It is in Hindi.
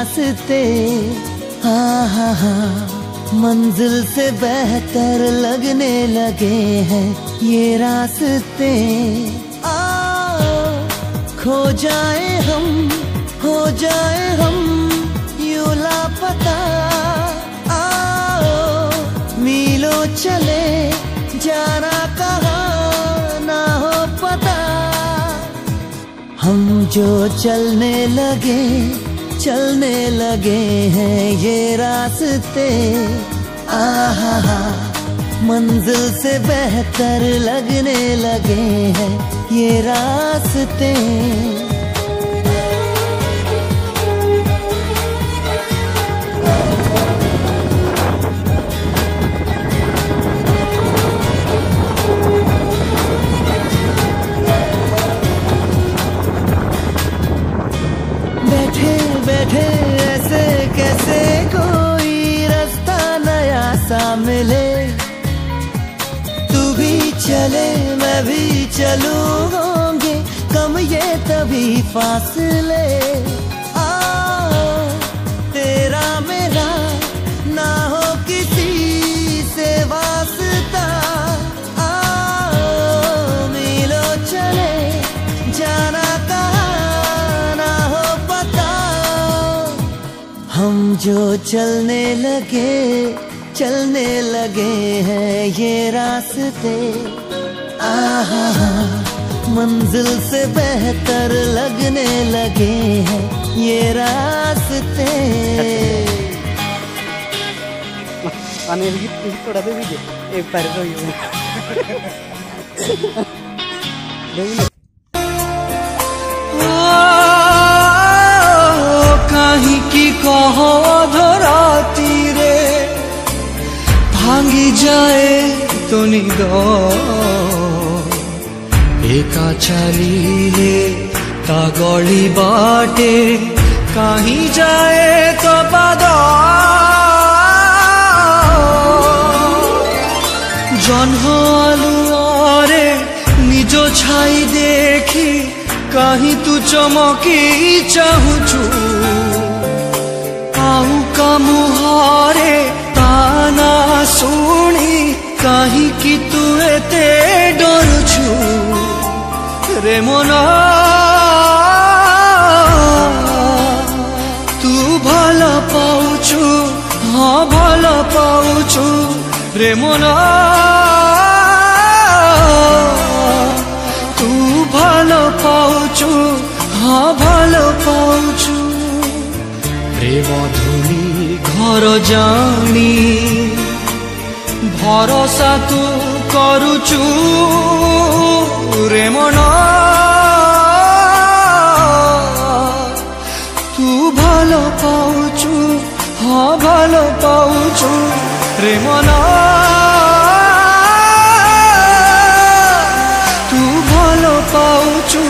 रास्ते, हाँ हाँ हाँ, मंजिल से बेहतर लगने लगे हैं ये रास्ते। आओ खो जाए हम, हो जाए हम यूं लापता। आओ मीलों चले जाना कहाँ ना हो पता। हम जो चलने लगे हैं ये रास्ते, आहा मंजिल से बेहतर लगने लगे हैं ये रास्ते। बैठे बैठे ऐसे कैसे कोई रास्ता नया सा मिले। तू भी चले मैं भी चलूं, होंगे कम ये तभी फासले। तेरा मेरा ना हो किसी से वास्ता। मीलों चले जाना कहाँ ना हो पता। हम जो चलने लगे हैं ये रास्ते, आहा मंजिल से बेहतर लगने लगे हैं ये रास्ते। थोड़ा दे दीजिए एक बार कहीं की कहो धराती रे, भांगी जाए तो निद एका चलीले ता गली बाटे, कहीं जाए तो पाद जन्ह आलुआरे निज छाई देखी, कहीं तू चमकी चाहूचु आउ का मुहारे ताना सुनी, कहीं कि तू एते डरुछु रे मना। तू भला पाउछु, हाँ भला पाउछु रे मना। तू भला पाउछु, हाँ भला पाउछु प्रेम धुनी घर जानी, भरोसा तू करुचु रे मना। तू भलो पाउछु, हाँ भलो पाउछु रे मना। तू भलो पाउछु,